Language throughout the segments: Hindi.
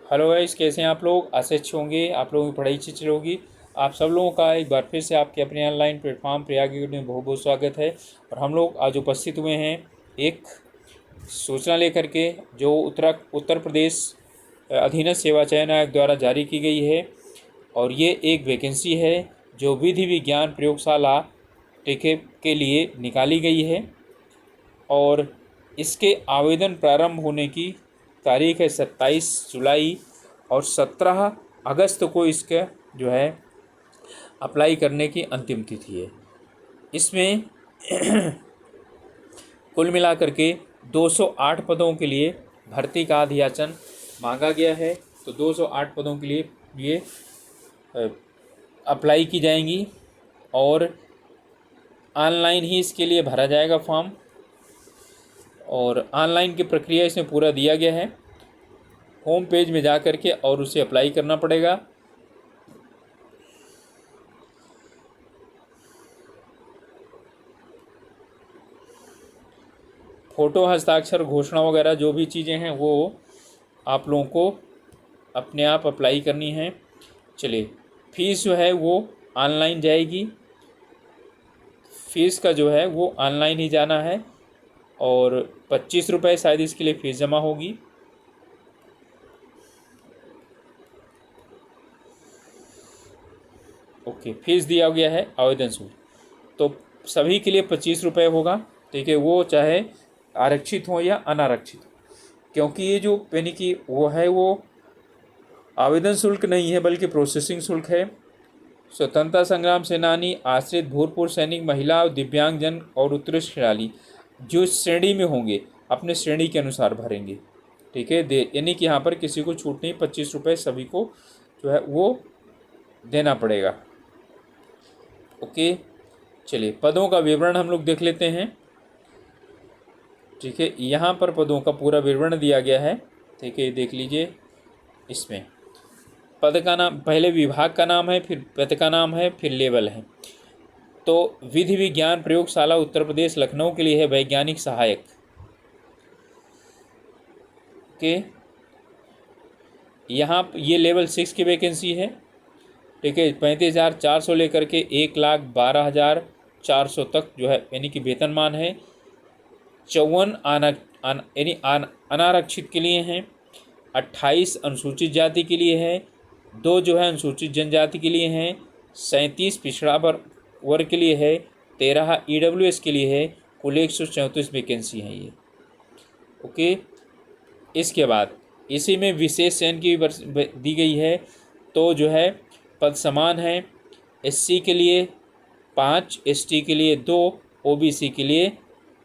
हेलो गाइस, कैसे हैं आप लोग। आशा अच्छे होंगे, आप लोगों की पढ़ाई अच्छी चल होगी। आप सब लोगों का एक बार फिर से आपके अपने ऑनलाइन प्लेटफॉर्म प्रयाग में बहुत बहुत स्वागत है। और हम लोग आज उपस्थित हुए हैं एक सूचना लेकर के, जो उत्तर प्रदेश अधीनस्थ सेवा चयन आयोग द्वारा जारी की गई है। और ये एक वैकेंसी है जो विधि विज्ञान प्रयोगशाला टीके के लिए निकाली गई है। और इसके आवेदन प्रारंभ होने की तारीख़ है 27 जुलाई, और 17 अगस्त को इसका जो है अप्लाई करने की अंतिम तिथि है। इसमें कुल मिलाकर के 208 पदों के लिए भर्ती का अधियाचन मांगा गया है। तो 208 पदों के लिए ये अप्लाई की जाएंगी और ऑनलाइन ही इसके लिए भरा जाएगा फॉर्म। और ऑनलाइन की प्रक्रिया इसमें पूरा दिया गया है। होम पेज में जा कर के और उसे अप्लाई करना पड़ेगा। फ़ोटो, हस्ताक्षर, घोषणा वगैरह जो भी चीज़ें हैं वो आप लोगों को अपने आप अप्लाई करनी है। चलिए, फ़ीस जो है वो ऑनलाइन जाएगी। फ़ीस का जो है वो ऑनलाइन ही जाना है और 25 रुपये शायद इसके लिए फ़ीस जमा होगी। ओके, फीस दिया गया है आवेदन शुल्क, तो सभी के लिए 25 रुपये होगा। ठीक है, वो चाहे आरक्षित हो या अनारक्षित हो, क्योंकि ये जो यानी कि वो है वो आवेदन शुल्क नहीं है बल्कि प्रोसेसिंग शुल्क है। स्वतंत्रता संग्राम सेनानी, आश्रित भूतपूर्व सैनिक, महिला, दिव्यांगजन और उत्कृष्ट खिलाड़ी जो श्रेणी में होंगे अपने श्रेणी के अनुसार भरेंगे। ठीक है, यानी कि यहाँ पर किसी को छूट नहीं, 25 रुपये सभी को जो है वो देना पड़ेगा। ओके, चलिए पदों का विवरण हम लोग देख लेते हैं। ठीक है, यहाँ पर पदों का पूरा विवरण दिया गया है। ठीक है, देख लीजिए। इसमें पद का नाम, पहले विभाग का नाम है, फिर पद का नाम है, फिर लेवल है। तो विधि विज्ञान प्रयोगशाला उत्तर प्रदेश लखनऊ के लिए है वैज्ञानिक सहायक। ओके, यहाँ ये लेवल 6 की वैकेंसी है। ठीक है, 35,400 लेकर के 1,12,400 तक जो है यानी कि वेतनमान है। 54 यानी अनारक्षित के लिए हैं, 28 अनुसूचित जाति के लिए है, 2 जो है अनुसूचित जनजाति के लिए हैं, 37 पिछड़ा वर्ग के लिए है, 13 EWS के लिए है। कुल 134 वैकेंसी हैं ये। ओके, इसके बाद इसी में विशेष चयन की दी गई है। तो जो है पद समान है। SC के लिए 5, ST के लिए 2, OBC के लिए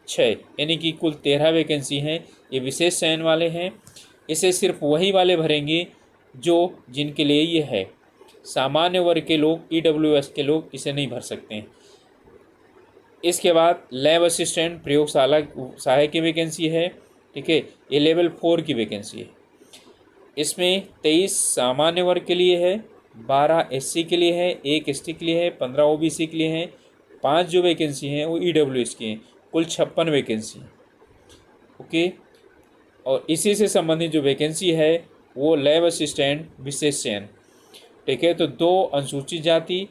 6, यानी कि कुल 13 वैकेंसी हैं। ये विशेष चयन वाले हैं। इसे सिर्फ वही वाले भरेंगे जो जिनके लिए ये है। सामान्य वर्ग के लोग, EWS के लोग इसे नहीं भर सकते हैं। इसके बाद लैब असिस्टेंट प्रयोगशाला सहायक की वैकेंसी है। ठीक है, ये लेवल 4 की वैकेंसी है। इसमें 23 सामान्य वर्ग के लिए है, 12 SC के लिए है, 1 ST के लिए है, 15 OBC के लिए है, 5 जो वैकेंसी हैं वो EWS की हैं। कुल 56 वैकेंसी हैं। ओके, और इसी से संबंधित जो वैकेंसी है वो लैब असिस्टेंट विशेष चयन। ठीक है, तो 2 अनुसूचित जाति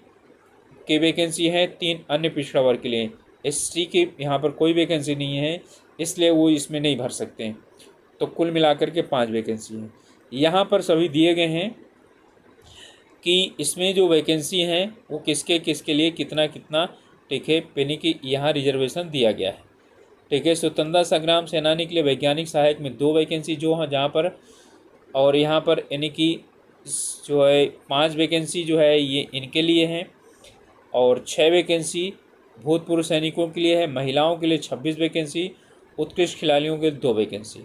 की वैकेंसी है, 3 अन्य पिछड़ा वर्ग के लिए। ST की यहाँ पर कोई वैकेंसी नहीं है, इसलिए वो इसमें नहीं भर सकते हैं। तो कुल मिलाकर के 5 वैकेंसी हैं। यहाँ पर सभी दिए गए हैं कि इसमें जो वैकेंसी हैं वो किसके किसके लिए कितना कितना। ठीक है, यानी कि यहाँ रिजर्वेशन दिया गया है। ठीक है, स्वतंत्रता संग्राम सेनानी के लिए वैज्ञानिक सहायक में 2 वैकेंसी जो है जहाँ पर, और यहाँ पर यानी कि जो है 5 वैकेंसी जो है ये इनके लिए हैं, और 6 वैकेंसी भूतपूर्व सैनिकों के लिए है। महिलाओं के लिए 26 वैकेंसी, उत्कृष्ट खिलाड़ियों के लिए 2 वैकेंसी।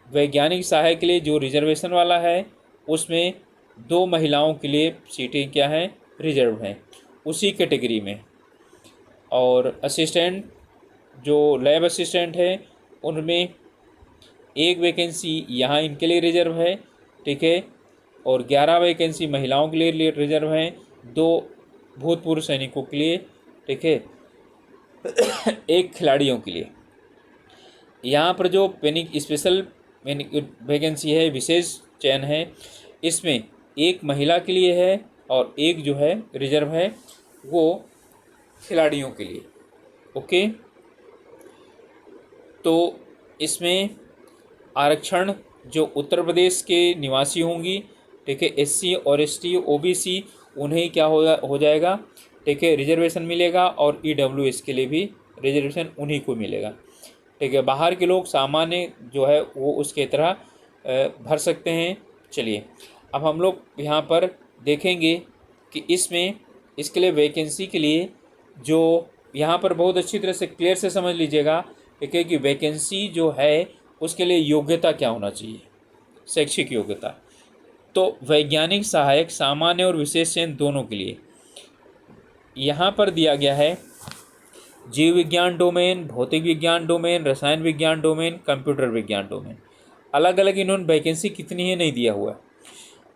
वैज्ञानिक सहायक के लिए जो रिजर्वेशन वाला है उसमें 2 महिलाओं के लिए सीटें क्या हैं, रिजर्व हैं उसी कैटेगरी में। और असिस्टेंट जो लैब असिस्टेंट है उनमें 1 वैकेंसी यहाँ इनके लिए रिजर्व है। ठीक है, और 11 वैकेंसी महिलाओं के लिए रिजर्व हैं, 2 भूतपूर्व सैनिकों के लिए। ठीक है, 1 खिलाड़ियों के लिए। यहाँ पर जो पेनिक स्पेशल वैकेंसी है, विशेष चयन है, इसमें एक महिला के लिए है और एक जो है रिजर्व है वो खिलाड़ियों के लिए। ओके, तो इसमें आरक्षण जो उत्तर प्रदेश के निवासी होंगी, ठीक है, SC और ST OBC उन्हें क्या हो जाएगा, ठीक है, रिजर्वेशन मिलेगा, और EWS के लिए भी रिजर्वेशन उन्हीं को मिलेगा, ठीक है। बाहर के लोग सामान्य जो है वो उसके तरह भर सकते हैं। चलिए अब हम लोग यहाँ पर देखेंगे कि इसमें इसके लिए वैकेंसी के लिए जो यहाँ पर बहुत अच्छी तरह से क्लियर से समझ लीजिएगा, ठीक है, कि वैकेंसी जो है उसके लिए योग्यता क्या होना चाहिए, शैक्षिक योग्यता। तो वैज्ञानिक सहायक सामान्य और विशेष चयन दोनों के लिए यहाँ पर दिया गया है जीव विज्ञान डोमेन, भौतिक विज्ञान डोमेन, रसायन विज्ञान डोमेन, कंप्यूटर विज्ञान डोमेन। अलग अलग इन्होंने वैकेंसी कितनी है नहीं दिया हुआ।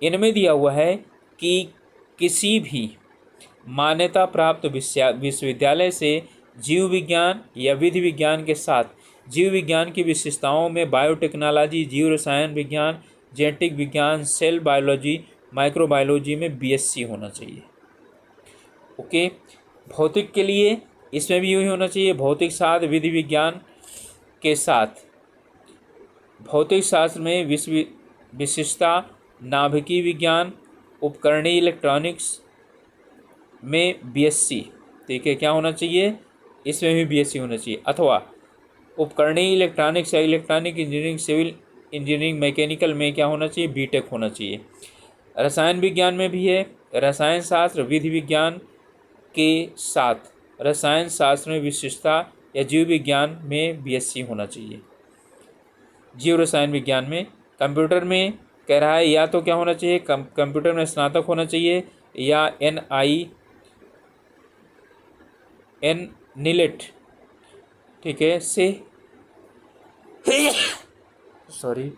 इनमें दिया हुआ है कि किसी भी मान्यता प्राप्त विश्वविद्यालय से जीव विज्ञान या विधि विज्ञान के साथ जीव विज्ञान की विशेषताओं में बायोटेक्नोलॉजी, जीव रसायन विज्ञान, जेनेटिक विज्ञान, सेल बायोलॉजी, माइक्रोबायोलॉजी में BSc होना चाहिए। ओके, भौतिक के लिए इसमें भी यही होना चाहिए, भौतिक शास्त्र विधि विज्ञान के साथ भौतिक शास्त्र में विशिष्टता, नाभिकीय विज्ञान, उपकरणीय इलेक्ट्रॉनिक्स में BSc, ठीक है, क्या होना चाहिए, इसमें भी BSc होना चाहिए, अथवा उपकरणीय इलेक्ट्रॉनिक्स या electronic engineering, civil engineering, mechanical में क्या होना चाहिए, B.Tech होना चाहिए। रसायन विज्ञान में भी है, रसायन शास्त्र विधि विज्ञान के साथ रसायन शास्त्र में विशिष्टता या जीव विज्ञान में BSc होना चाहिए। जीव रसायन विज्ञान में, कंप्यूटर में कह रहा है या तो क्या होना चाहिए, कंप्यूटर में स्नातक होना चाहिए या NILET, ठीक है, से सॉरी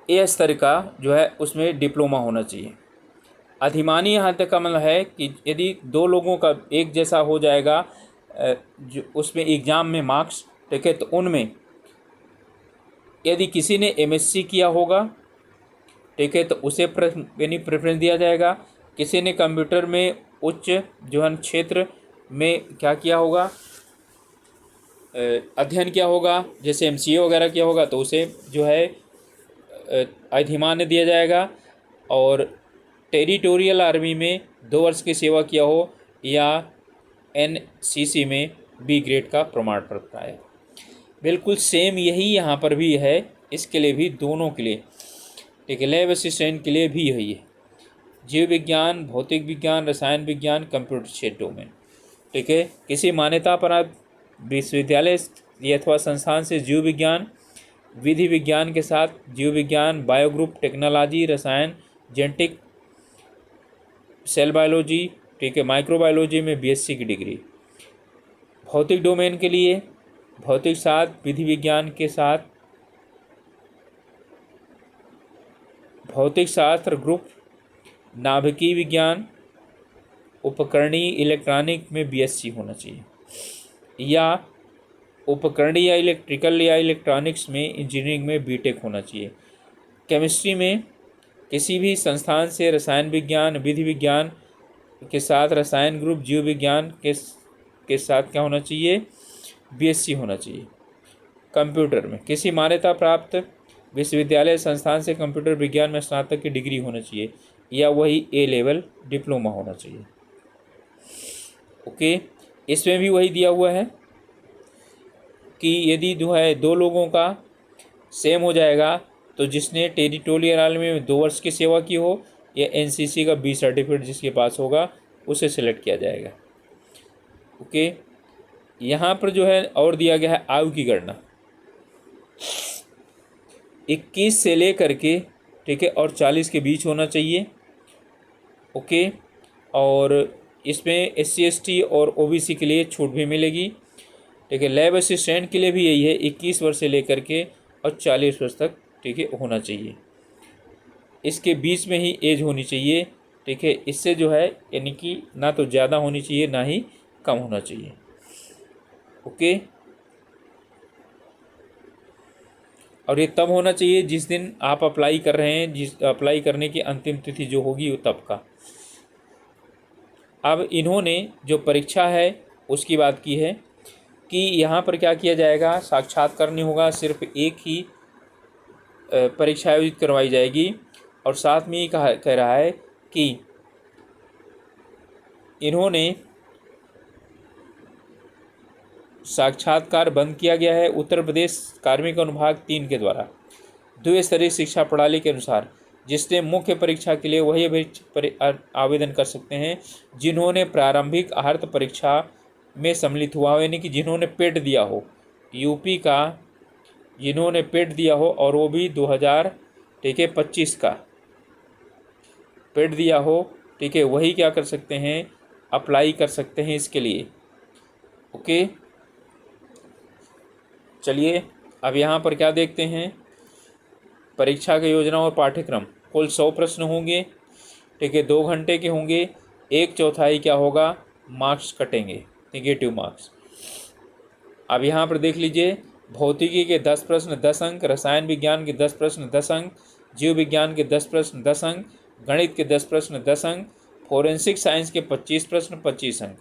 A स्तर का जो है उसमें डिप्लोमा होना चाहिए। अधिमानी यहाँ तक का मतलब है कि यदि दो लोगों का एक जैसा हो जाएगा जो उसमें एग्ज़ाम में मार्क्स, ठीक है, तो उनमें यदि किसी ने MSc किया होगा, ठीक है, तो उसे प्रेफरेंस दिया जाएगा। किसी ने कंप्यूटर में उच्च जो है क्षेत्र में क्या किया होगा, अध्ययन किया होगा, जैसे MCA वगैरह किया होगा, तो उसे जो है अधिमान्य दिया जाएगा। और टेरिटोरियल आर्मी में 2 वर्ष की सेवा किया हो या NCC में B ग्रेड का प्रमाण पत्र आया। बिल्कुल सेम यही यहाँ पर भी है, इसके लिए भी, दोनों के लिए, ठीक है, लैब असिस्टेंट के लिए भी यही है। जीव विज्ञान, भौतिक विज्ञान, रसायन विज्ञान, कंप्यूटर क्षेत्र डोमेन, ठीक है, किसी मान्यता प्राप्त विश्वविद्यालय अथवा संस्थान से जीव विज्ञान विधि विज्ञान के साथ जीव विज्ञान, बायोग्रुप टेक्नोलॉजी, रसायन, जेनेटिक, सेल बायोलॉजी, ठीक है, माइक्रोबायोलॉजी में BSc की डिग्री। भौतिक डोमेन के लिए भौतिक शास्त्र विधि विज्ञान के साथ भौतिक शास्त्र ग्रुप, नाभिकीय विज्ञान, उपकरणीय इलेक्ट्रॉनिक में BSc होना चाहिए, या उपकरणीय या इलेक्ट्रिकल या इलेक्ट्रॉनिक्स में इंजीनियरिंग में B.Tech होना चाहिए। केमिस्ट्री में किसी भी संस्थान से रसायन विज्ञान विधि विज्ञान के साथ रसायन ग्रुप, जीव विज्ञान के साथ क्या होना चाहिए, BSc होना चाहिए। कंप्यूटर में किसी मान्यता प्राप्त विश्वविद्यालय संस्थान से कंप्यूटर विज्ञान में स्नातक की डिग्री होना चाहिए, या वही A लेवल डिप्लोमा होना चाहिए। ओके, इसमें भी वही दिया हुआ है कि यदि जो है 2 लोगों का सेम हो जाएगा, तो जिसने टेरिटोरियल आर्मी में 2 वर्ष की सेवा की हो या NCC का B सर्टिफिकेट जिसके पास होगा उसे सेलेक्ट किया जाएगा। ओके, यहाँ पर जो है और दिया गया है आयु की गणना 21 से लेकर के, ठीक है, और 40 के बीच होना चाहिए। ओके, और इसमें SC ST और OBC के लिए छूट भी मिलेगी, ठीक है। लैब असिस्टेंट के लिए भी यही है, 21 वर्ष से लेकर के और 40 वर्ष तक, ठीक है, होना चाहिए। इसके बीच में ही एज होनी चाहिए, ठीक है। इससे जो है यानी कि ना तो ज़्यादा होनी चाहिए ना ही कम होना चाहिए। ओके, और ये तब होना चाहिए जिस दिन आप अप्लाई कर रहे हैं, जिस अप्लाई करने की अंतिम तिथि जो होगी वो तब का। अब इन्होंने जो परीक्षा है उसकी बात की है कि यहाँ पर क्या किया जाएगा, साक्षात्कार नहीं होगा, सिर्फ एक ही परीक्षा आयोजित करवाई जाएगी। और साथ में ये कह रहा है कि इन्होंने साक्षात्कार बंद किया गया है उत्तर प्रदेश कार्मिक अनुभाग 3 के द्वारा द्विस्तरीय शिक्षा प्रणाली के अनुसार, जिससे मुख्य परीक्षा के लिए वही आवेदन कर सकते हैं जिन्होंने प्रारंभिक अर्हता परीक्षा में सम्मिलित हुआ हो, यानी कि जिन्होंने पेट दिया हो, यूपी का जिन्होंने पेट दिया हो और वो भी 2025 का पेट दिया हो, ठीक है, वही क्या कर सकते हैं, अप्लाई कर सकते हैं इसके लिए। ओके, चलिए अब यहाँ पर क्या देखते हैं, परीक्षा की योजना और पाठ्यक्रम। कुल 100 प्रश्न होंगे, ठीक है, 2 घंटे के होंगे। 1/4 क्या होगा, मार्क्स कटेंगे, नेगेटिव मार्क्स। अब यहाँ पर देख लीजिए, भौतिकी के 10 प्रश्न 10 अंक, रसायन विज्ञान के 10 प्रश्न 10 अंक, जीव विज्ञान के 10 प्रश्न 10 अंक, गणित के 10 प्रश्न 10 अंक, फोरेंसिक साइंस के 25 प्रश्न 25 अंक,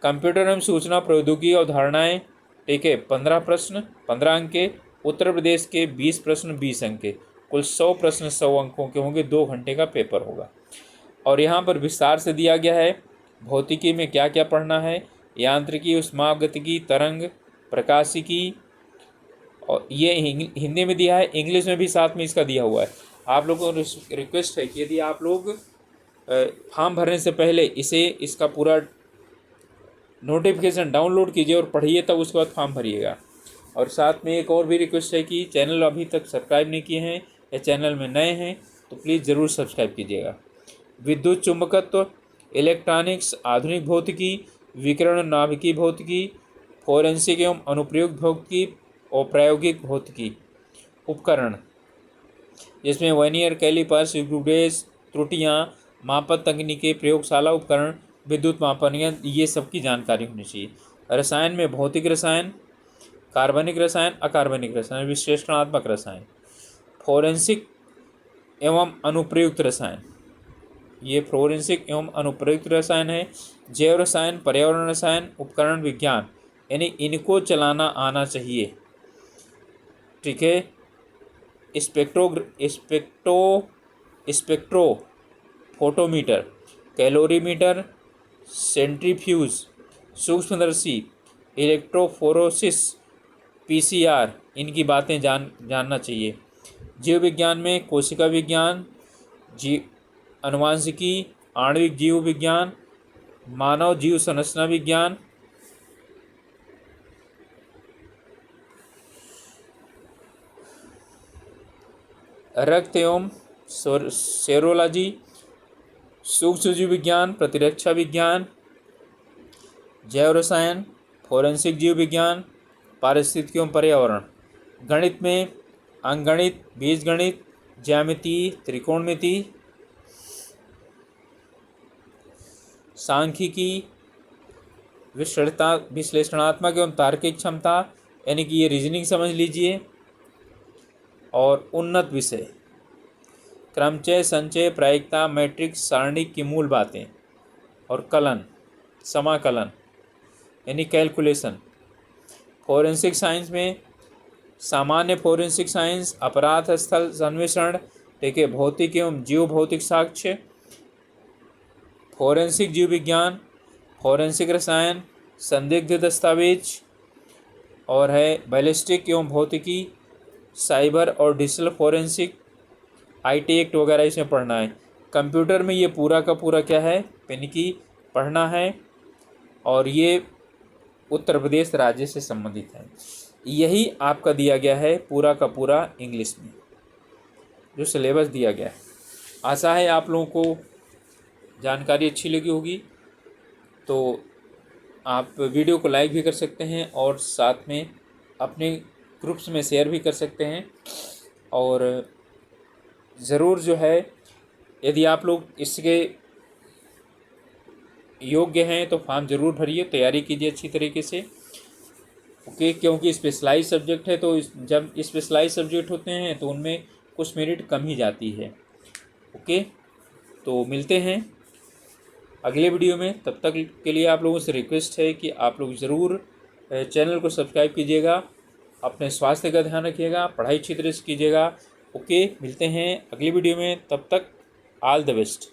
कंप्यूटर एवं सूचना प्रौद्योगिकी अवधारणाएँ, ठीक है, 15 प्रश्न 15 अंक के, उत्तर प्रदेश के 20 प्रश्न 20 अंक के। कुल 100 प्रश्न 100 अंकों के होंगे, 2 घंटे का पेपर होगा। और यहाँ पर विस्तार से दिया गया है भौतिकी में क्या क्या पढ़ना है, यांत्रिकी, उष्मागतिकी, तरंग, प्रकाशिकी, और ये हिंदी में दिया है, इंग्लिश में भी साथ में इसका दिया हुआ है। आप लोगों को रिक्वेस्ट है कि यदि आप लोग फॉर्म भरने से पहले इसका पूरा नोटिफिकेशन डाउनलोड कीजिए और पढ़िए, तब उसके बाद फॉर्म भरिएगा। और साथ में एक और भी रिक्वेस्ट है कि चैनल अभी तक सब्सक्राइब नहीं किए हैं या चैनल में नए हैं तो प्लीज़ ज़रूर सब्सक्राइब कीजिएगा। विद्युत चुंबकत्व, इलेक्ट्रॉनिक्स, आधुनिक भौतिकी, विकिरण नाभिकीय भौतिकी, फोरेंसिक एवं अनुप्रयुक्त भौतिकी और प्रायोगिक भौतिकी उपकरण, जिसमें वर्नियर कैलिपर्स, स्क्रूगेज, त्रुटियाँ, मापन तकनीकें, प्रयोगशाला उपकरण, विद्युत मापन यंत्र, ये सब की जानकारी होनी चाहिए। रसायन में भौतिक रसायन, कार्बनिक रसायन, अकार्बनिक रसायन, विश्लेषणात्मक रसायन, फोरेंसिक एवं अनुप्रयुक्त रसायन, ये फोरेंसिक एवं अनुप्रयुक्त रसायन है। जैव रसायन, पर्यावरण रसायन, उपकरण विज्ञान, यानी इनको चलाना आना चाहिए, ठीक है। स्पेक्ट्रो फोटोमीटर, कैलोरीमीटर, सेंट्रीफ्यूज, सूक्ष्मदर्शी, इलेक्ट्रोफोरोसिस, पीसीआर, इनकी बातें जानना चाहिए। जीव विज्ञान में कोशिका विज्ञान, अनुवांशिकी, आणविक जीव विज्ञान, मानव जीव संरचना विज्ञान, रक्त एवं सेरोलॉजी, सूक्ष्मजीव विज्ञान, प्रतिरक्षा विज्ञान, जैव रसायन, फोरेंसिक जीव विज्ञान, पारिस्थितिकी एवं पर्यावरण। गणित में अंकगणित, बीजगणित, ज्यामिति, त्रिकोणमिति, सांख्यिकी, विश्लेषणात्मक एवं तार्किक क्षमता, यानी कि ये रीजनिंग समझ लीजिए। और उन्नत विषय, क्रमचय, संचय, प्रायिकता, मैट्रिक्स, सारणिक की मूल बातें, और कलन, समाकलन यानी कैलकुलेशन। फोरेंसिक साइंस में सामान्य फोरेंसिक साइंस, अपराध स्थल अन्वेषण, ठीक है, भौतिक एवं जीव भौतिक साक्ष्य, फोरेंसिक जीव विज्ञान, फोरेंसिक रसायन, संदिग्ध दस्तावेज, और है बैलिस्टिक एवं भौतिकी, साइबर और डिजिटल फोरेंसिक, IT एक्ट वगैरह इसमें पढ़ना है। कंप्यूटर में ये पूरा का पूरा क्या है, पेनिकी पढ़ना है, और ये उत्तर प्रदेश राज्य से संबंधित है। यही आपका दिया गया है पूरा का पूरा इंग्लिश में जो सिलेबस दिया गया है। आशा है आप लोगों को जानकारी अच्छी लगी होगी, तो आप वीडियो को लाइक भी कर सकते हैं और साथ में अपने ग्रुप्स में शेयर भी कर सकते हैं। और ज़रूर जो है, यदि आप लोग इसके योग्य हैं तो फॉर्म ज़रूर भरिए, तैयारी कीजिए अच्छी तरीके से। ओके, क्योंकि स्पेशलाइज सब्जेक्ट है तो जब स्पेशलाइज सब्जेक्ट होते हैं तो उनमें कुछ मेरिट कम ही जाती है। ओके, तो मिलते हैं अगले वीडियो में। तब तक के लिए आप लोगों से रिक्वेस्ट है कि आप लोग ज़रूर चैनल को सब्सक्राइब कीजिएगा, अपने स्वास्थ्य का ध्यान रखिएगा, पढ़ाई अच्छी तरह से कीजिएगा। ओके, मिलते हैं अगली वीडियो में, तब तक ऑल द बेस्ट।